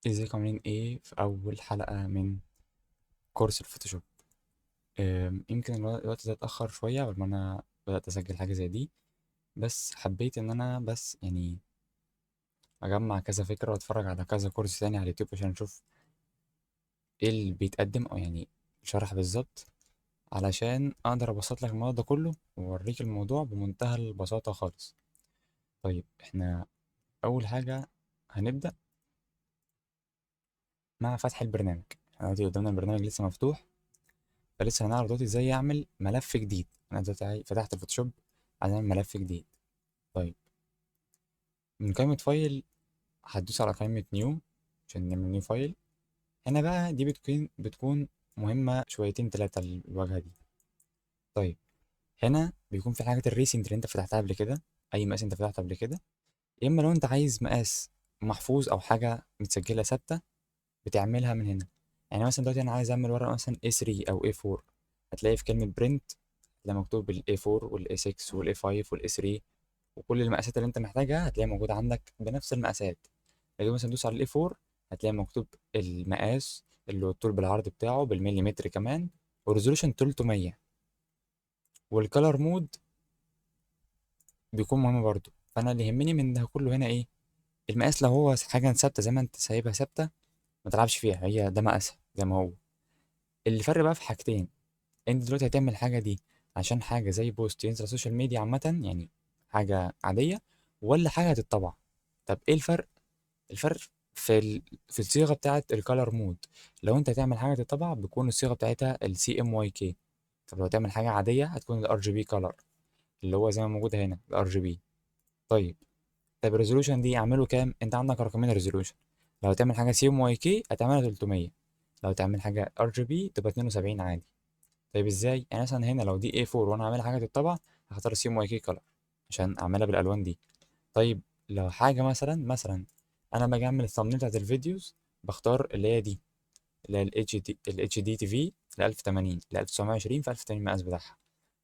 ازيكم عاملين ايه في اول حلقة من كورس الفوتوشوب؟ يمكن الوقت ده اتأخر شوية قبل ما انا بدأت اسجل حاجة زي دي. بس حبيت ان انا بس يعني اجمع كذا فكرة واتفرج على كذا كورس تاني على اليوتيوب عشان اشوف ايه اللي بيتقدم او يعني شرح بالظبط، علشان اقدر ابسط لك الموضوع ده كله واوريك الموضوع بمنتهى البساطة خالص. طيب احنا اول حاجة هنبدأ مع فتح البرنامج. احنا دلوقتي قدامنا البرنامج لسه مفتوح، فلسه هنعرف دلوقتي ازاي اعمل ملف جديد. انا دلوقتي فتحت الفوتوشوب، عايز اعمل ملف جديد. طيب من قائمة فايل هتدوس على قائمة نيو عشان نعمل نيو فايل. هنا بقى دي بتكون مهمة شويتين تلاتة الواجهة دي. طيب هنا بيكون في حاجات الريسنت اللي انت فتحتها قبل كده، اي مقاس انت فتحته قبل كده. يا اما لو انت عايز مقاس محفوظ او حاجة متسجلة ثابتة بتعملها من هنا. يعني مثلا دلوقتي انا عايز اعمل ورقة مثلا A3 او A4، هتلاقي في كلمة برنت ده مكتوب ال A4 وال A6 وال A5 وال A3، وكل المقاسات اللي انت محتاجها هتلاقيها موجودة عندك بنفس المقاسات. لو مثلا دوس على ال A4 هتلاقي مكتوب المقاس اللي هو الطول بالعرض بتاعه بالمليمتر كمان، وريزولوشن 300، والكالر مود بيكون مهم برضو. فانا اللي يهمني من ده كله هنا ايه؟ المقاس. لو هو حاجة ثابتة زي ما انت سايبها ثابتة ما تلعبش فيها، هي ده مقاسها زي ما هو. اللي فرق بقى في حاجتين: انت دلوقتي هتعمل الحاجة دي عشان حاجة زي بوست ينزل على السوشيال ميديا عامة، يعني حاجة عادية، ولا حاجة هتتطبع. طب ايه الفرق؟ الفرق في الصيغة بتاعة الكالر مود. لو انت هتعمل حاجة تتطبع بيكون الصيغة بتاعتها السي ام واي كي. طب لو تعمل حاجة عادية هتكون الار جي بي كالر، اللي هو زي ما موجود هنا الار جي بي. طيب، طب الريزولوشن دي اعمله كام؟ انت عندك رقمين ريزولوشن. لو تعمل حاجة سي ام واي كي هتعملها 300، لو تعمل حاجة ار جي بي تبقى 72 عادي. طيب ازاي؟ يعني مثلا هنا لو دي A4 وانا عاملها حاجه تتطبع هختار سي ام واي كي كلر عشان اعملها بالالوان دي. طيب لو حاجه مثلا انا باجي اعمل الثامنيل بتاعت الفيديوز، بختار اللي هي دي، اللي هي الاتش دي تي في ل 1080 ل 1920 في 1080 المقاس بتاعها،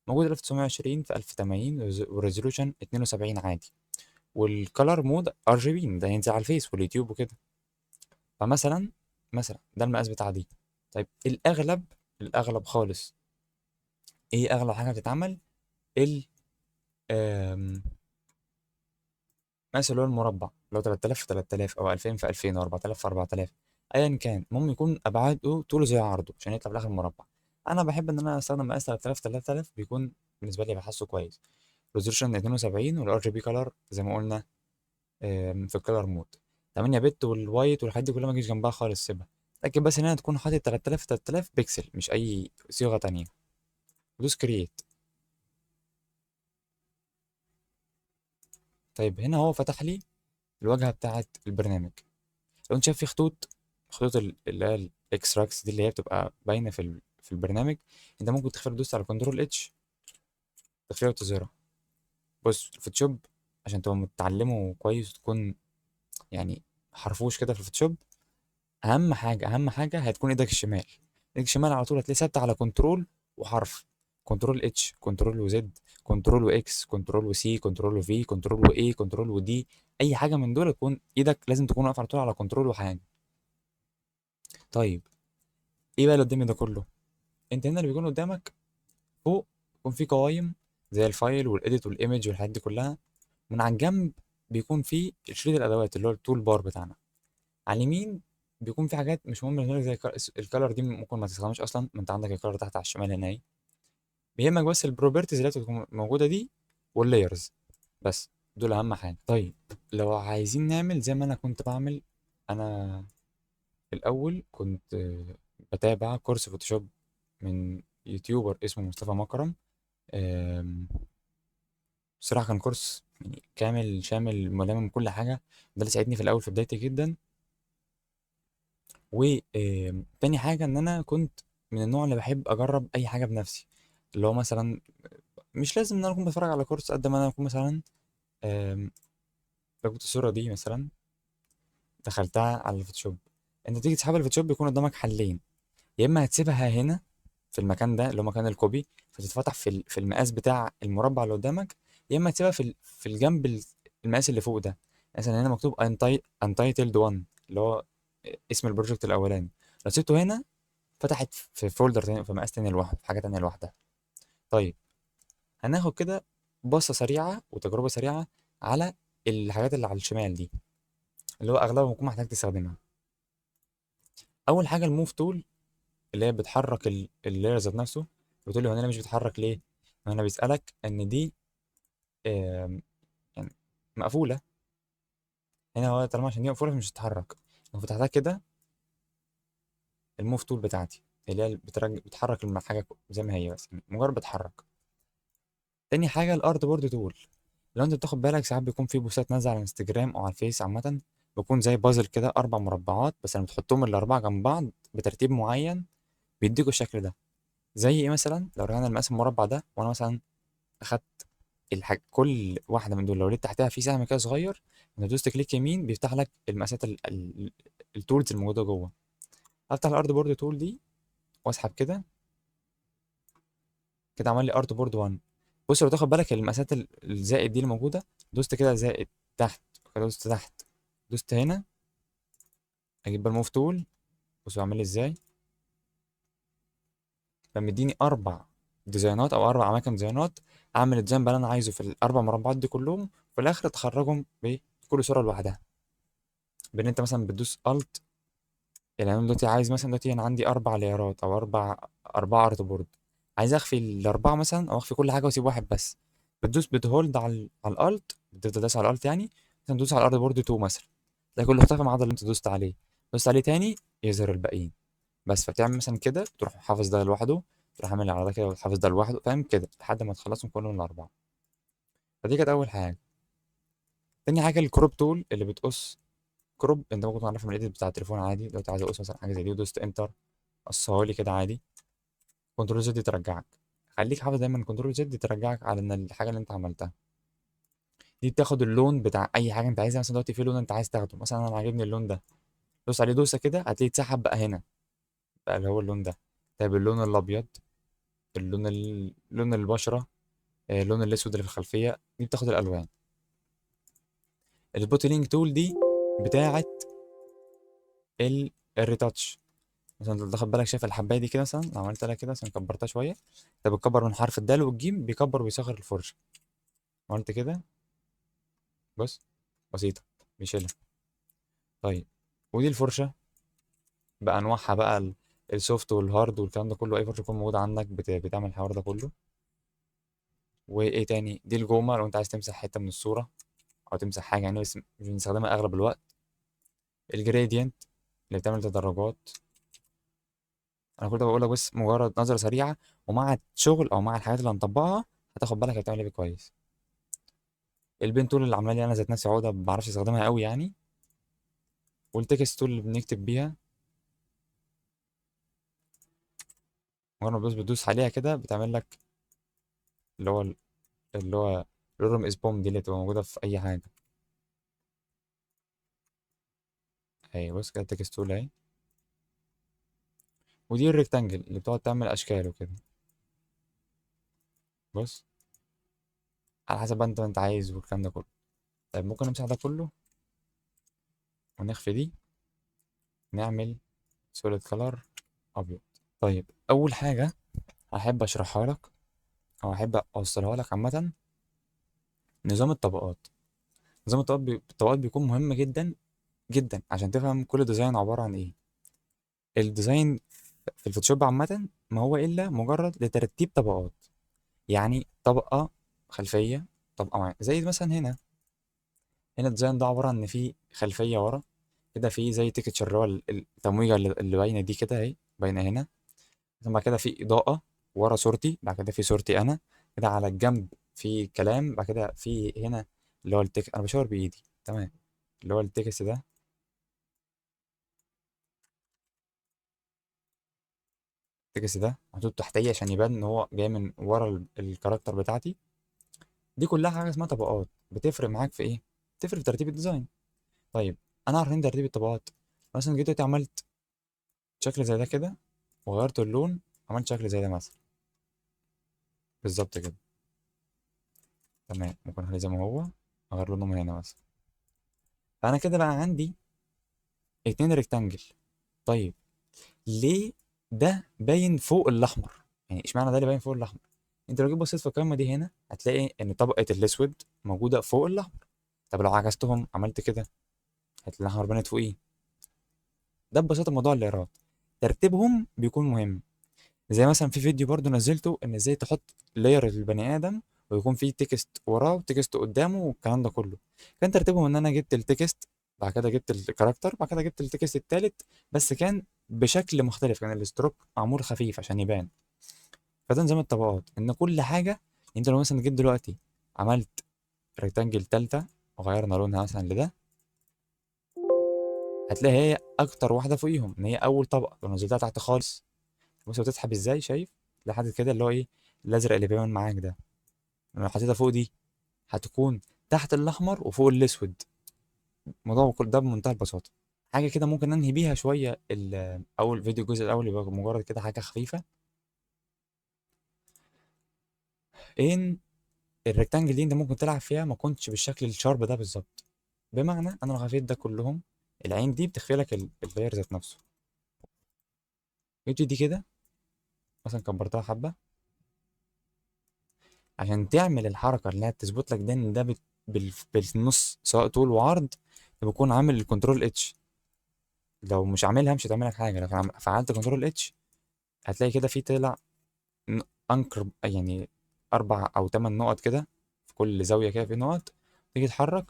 موجود 1920 في 1080 وريزولوشن 72 عادي، والكلر مود ار جي بي ده ينزل على الفيس واليوتيوب وكده. فمثلا ده المقاس بتاع دي. طيب الاغلب خالص، ايه اغلب حاجه بتتعمل؟ ال آم، مثلا اللي هو المربع، لو 3000 في 3000 او 2000 في 2000 او 4000 في 4000، ايا كان المهم يكون ابعاده طوله زي عرضه عشان يطلع في الاخر مربع. انا بحب ان انا استخدم مقاس 3000 3000، بيكون بالنسبه لي بحسه كويس. ريزولوشن 72، والار جي بي كلر زي ما قلنا في الكلر مود 8 بت، والوايت والحاجات دي كلها ما تجيش جنبها خالص، سيبها. لكن بس هنا تكون حاطط 3000 في 3000 بكسل مش اي صيغه تانية. ودوس كرييت. طيب هنا هو فتح لي الواجهه بتاعه البرنامج. لو انت شايف في خطوط اللي هي الاكستراكتس دي اللي هي بتبقى باينه في البرنامج، انت ممكن تختار تدوس على كنترول اتش، تخفيها وتظهرها. بص الفوتوشوب عشان تبقى متعلمه كويس وتكون يعني حرفوش كده في الفوتوشوب، اهم حاجه هتكون ايدك الشمال. ايدك الشمال على طول هتلاقي ثابته على كنترول وحرف. كنترول اتش، كنترول وزد، كنترول واكس، كنترول وسي، كنترول وفي، كنترول واي، كنترول ودي. اي حاجه من دول تكون ايدك لازم تكون واقفه على طول على كنترول وحاجه. طيب ايه بقى اللي قدامي ده كله؟ انت هنا اللي بيكون قدامك فوق بيكون في قوايم زي الفايل والايديت والايمج والحاجات دي كلها. من على الجنب بيكون في شريط الادوات اللي هو التول بار بتاعنا. على اليمين بيكون في حاجات مش مهمه بالنسبة لك زي الكالر دي ممكن ما تستخدمش اصلا، ما انت عندك الكالر تحت على الشمال هنا اهي. بيهمك بس البروبرتيز اللي هتكون موجوده دي، واللايرز، بس دول اهم حاجه. طيب لو عايزين نعمل زي ما انا كنت بعمل، انا الاول كنت بتابع كورس فوتوشوب من يوتيوبر اسمه مصطفى مكرم. آم، بصراحة كان كورس يعني كامل شامل ملم من كل حاجة، ده اللي ساعدني في الأول في بدايتي جدا. وتاني حاجة إن أنا كنت من النوع اللي بحب أجرب أي حاجة بنفسي. اللي هو مثلا مش لازم إن أنا أكون بتفرج على كورس قد ما أنا أكون مثلا آم، جبت الصورة دي مثلا دخلتها على الفوتوشوب. أنت تيجي تسحب الفوتوشوب بيكون قدامك حلين: يا إما هتسيبها هنا في المكان ده اللي هو مكان الكوبي فتتفتح في المقاس بتاع المربع اللي قدامك، يا اما تسيبها في الجنب المقاس اللي فوق ده. مثلا هنا مكتوب untitled 1، اللي هو اسم البروجكت الاولاني. لو سبته هنا فتحت في فولدر تاني، في مقاس تاني لوحده، في حاجه تانيه لوحدها. طيب هناخد كده بصه سريعه وتجربه سريعه على الحاجات اللي على الشمال دي، اللي هو اغلبها ممكن محتاج تستخدمها. اول حاجه الموف تول، اللي هي بتحرك اللاير ذات نفسه. بتقول لي هو انا مش بتحرك ليه؟ هنا بيسالك ان دي آم، يعني مقفوله. هنا هو طالما عشان دي مقفوله فمش هتتحرك. لو فتحتها كده، الموف تول بتاعتي اللي هي بتحرك الحاجه زي ما هي، بس يعني مجرد بتحرك. تاني حاجه الارت بورد تول. لو انت بتاخد بالك ساعات بيكون في بوستات نازله على الانستجرام او على الفيس عامه، بيكون زي بازل كده 4 مربعات، بس لما تحطهم الاربعه جنب بعض بترتيب معين بيديكوا الشكل ده. زي ايه مثلا؟ لو رجعنا لمقاس المربع ده، وانا مثلا اخدت كل واحده من دول، لو لقيت تحتها في سهم كده صغير، انت دوست كليك يمين بيفتح لك المقاسات التولز الموجوده جوه. افتح الارت بورد تول دي واسحب كده، كده عمل لي ارت بورد 1. بص لو تاخد بالك المقاسات الزائد دي اللي موجوده، دوست كده زائد تحت، كده دوست تحت، دوست هنا، اجيب بقى الموف تول. بصوا عامل لي ازاي، فمديني 4 ديزاينات او 4 اماكن ديزاينات، اعمل الديزاين بقى اللي انا عايزه في ال4 مربعات دي كلهم، في الاخر تخرجهم بكل صوره لوحدها. بان انت مثلا بتدوس الت، يعني انا دلوقتي عايز مثلا، دلوقتي انا عندي 4 لايرات او اربعه ارت بورد، عايز اخفي الاربعه مثلا او اخفي كل حاجه واسيب واحد بس. بتدوس بتهولد على الالت، بتفضل داس على الالت يعني، مثلا تدوس على الارت بورد 2 مثلا، تلاقي كله اختفى ما عدا اللي انت دوست عليه. دوست عليه تاني يظهر الباقيين. بس فتعمل مثلا كده، تروح حافظ ده لوحده، تروح عامل على ده كده وتحافظ ده لوحده، فاهم كده لحد ما تخلصهم كلهم الاربعه. فدي كانت اول حاجه. تاني حاجه الكروب تول، اللي بتقص كروب. انت ممكن تعرفها من الايديت بتاع التليفون عادي، لو انت عايز اقص مثلا حاجه زي دي ودوست انتر، قصها لي كده عادي. كنترول زد ترجعك. خليك حافظ دايما كنترول زد ترجعك على ان الحاجه اللي انت عملتها دي بتاخد اللون بتاع اي حاجه انت عايزها. مثلا دلوقتي في لون انت عايز تاخده، مثلا انا عاجبني اللون ده، دوس عليه دوسه كده هتلاقيه اتسحب بقى هنا، بقى اللي هو اللون ده. طيب اللون الابيض، لون البشره، اللون الاسود اللي في الخلفيه، دي بتاخد الالوان. البوتلينج تول دي بتاعه الريتاتش. مثلا لو تاخد بالك شايف الحبايه دي كده، مثلا لو عملت لها كده مثلا كبرتها شويه، انت بتكبر من حرف الدال والجيم، بيكبر وبيصغر الفرشه. عملت كده، بص، بسيطه، بيشيلها. طيب ودي الفرشه بانواعها بقى، السوفت والهارد والكلام ده كله، اي فرشه تكون موجوده عندك بتعمل الحوار ده كله. وايه تاني؟ دي الجومه لو انت عايز تمسح حته من الصوره او تمسح حاجه يعني، بس مش بنستخدمها اغلب الوقت. الجريدينت اللي بتعمل تدرجات. انا كنت بقول لك بس مجرد نظره سريعه، ومع الشغل او مع الحاجات اللي هنطبقها هتاخد بالك هي بتعمل ايه كويس. البين تول اللي عامله لي انا ذات نفسي عقده ما بعرفش استخدمها قوي يعني. والتكست تول اللي بنكتب بيها، مجرد ما بتدوس عليها كده بتعمل لك اللي هو الرورم از بوم دي اللي بتبقى موجوده في اي حاجه. اهي بص كده التكست تول اهي. ودي الريكتانجل اللي بتقعد تعمل اشكال وكده. بص على حسب بقى انت عايز والكلام ده كله. طيب ممكن نمسح ده كله ونخفي دي، نعمل سوليد كلر ابيض. طيب اول حاجه احب اشرحها لك او احب اوصلها لك عامه، نظام الطبقات. نظام الطبقات بيكون مهم جدا جدا عشان تفهم كل ديزاين عباره عن ايه. الديزاين في الفوتوشوب عامه ما هو الا مجرد لترتيب طبقات. يعني طبقه خلفيه، طبقه معينه، زي مثلا هنا الديزاين ده عباره عن ان في خلفيه ورا كده، في زي تيكتشر اللي هو التمويجه اللي باينه دي كده اهي، باينه هنا. ثم بعد كده في اضاءه ورا صورتي، بعد كده في صورتي انا، كده على الجنب في كلام، بعد كده في هنا اللي هو انا بشاور بايدي تمام، اللي هو التكست ده. التكست ده محطوط تحتيه عشان يبان ان هو جاي من ورا الكاركتر بتاعتي. دي كلها حاجه اسمها طبقات، بتفرق معاك في ايه؟ بتفرق في ترتيب الديزاين. طيب انا عارف ان ترتيب الطبقات، مثلا جيت دلوقتي عملت شكل زي ده كده، وغيرت اللون، عملت شكل زي ده مثلا، بالظبط كده تمام. ممكن اخليه زي ما هو، اغير لونه من هنا مثلا. فانا كده بقى عندي اتنين ريكتانجل. طيب ليه ده باين فوق الاحمر؟ يعني اشمعنى ده اللي باين فوق الاحمر؟ انت لو جيت بصيت في القائمه دي هنا هتلاقي ان طبقه الاسود موجوده فوق الاحمر. طب لو عكستهم عملت كده هتلاقي الاحمر بانت فوقيه. ده ببساطه موضوع الايراد، ترتيبهم بيكون مهم. زي مثلا في فيديو برضو نزلته ان ازاي تحط لاير للبني ادم ويكون فيه تكست وراه وتكست قدامه والكلام ده كله. كان ترتيبهم ان انا جبت التكست، بعد كده جبت الكاركتر، بعد كده جبت التكست التالت، بس كان بشكل مختلف، كان الستروك معمول خفيف عشان يبان. فده نظام الطبقات، ان كل حاجه، انت لو مثلا جيت دلوقتي عملت ريكتانجل تالتة وغيرنا لونها مثلا لده، هتلاقي هي اكتر واحده فوقيهم، ان هي اول طبقه لو نزلتها تحت خالص. بص بتسحب ازاي، شايف لحد كده اللي هو ايه، الازرق اللي بيبان معاك ده، لو حطيتها فوق دي هتكون تحت الاحمر وفوق الاسود. الموضوع كل ده بمنتهى البساطه. حاجه كده ممكن ننهي بيها شويه اول فيديو، الجزء الاول يبقى مجرد كده حاجه خفيفه. ان الريكتانجل دي انت ممكن تلعب فيها ما كنتش بالشكل الشارب ده بالظبط. بمعنى انا لو خفيت ده كلهم، العين دي بتخفي لك اللاير ذات نفسه. جبت دي كده مثلا كبرتها حبه عشان تعمل الحركه اللي هي تثبت لك ده ان ده بالنص سواء طول وعرض، بكون عامل الكنترول اتش. لو مش عاملها مش هتعمل لك حاجه، لو فعلت كنترول اتش هتلاقي كده في طلع ن- انكر يعني 4 أو 8 نقط كده، في كل زاويه كده في نقط. تيجي تتحرك،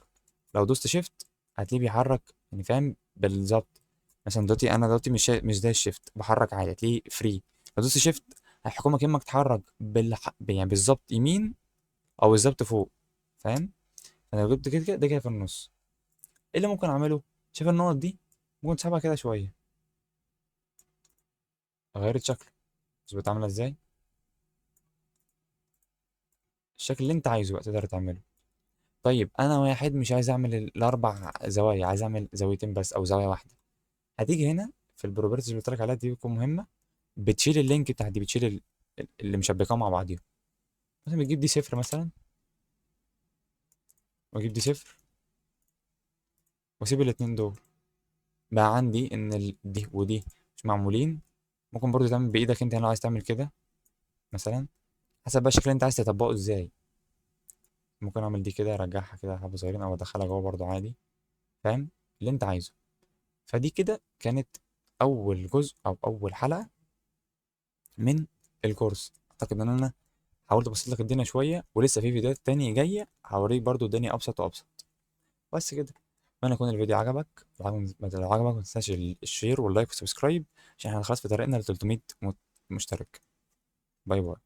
لو دوست شيفت هتلاقيه بيحرك، يعني فاهم بالظبط. مثلا دلوقتي انا دلوقتي مش زي الشيفت بحرك عادي، هتلاقيه فري. لو دوست شيفت هيحكمك انك تتحرك يعني بالظبط يمين او بالظبط فوق، فاهم؟ انا لو جبت كده كده ده كده في النص، ايه اللي ممكن اعمله؟ شايف النقط دي؟ ممكن تسحبها كده شويه، غيرت شكله. بس بتعملها ازاي؟ الشكل اللي انت عايزه بقى تقدر تعمله. طيب انا واحد مش عايز اعمل الاربع زوايا، عايز اعمل زاويتين بس او زاويه واحده. هتيجي هنا في البروبرتيز اللي قلت لك عليها دي بتكون مهمه، بتشيل اللينك بتاع دي، بتشيل اللي مشبكاهم مع بعضيهم. مثلا بتجيب دي صفر مثلا، واجيب دي صفر، واسيب الاتنين دول. بقى عندي ان دي ودي مش معمولين. ممكن برضو تعمل بايدك انت، لو عايز تعمل كده مثلا، حسب بقى الشكل اللي انت عايز تطبقه ازاي. ممكن اعمل دي كده ارجعها كده حبه صغيرين او ادخلها جوه برضو عادي، فاهم اللي انت عايزه. فدي كده كانت اول جزء او اول حلقه من الكورس. اعتقد ان انا حاولت ابسط لك الدنيا شويه، ولسه في فيديوهات تانية جايه هوريك برضو الدنيا ابسط وابسط. بس كده. اتمنى يكون الفيديو عجبك. لو عجبك ما تنساش الشير واللايك والسبسكرايب، عشان احنا خلاص في طريقنا ل 300 مشترك. باي باي.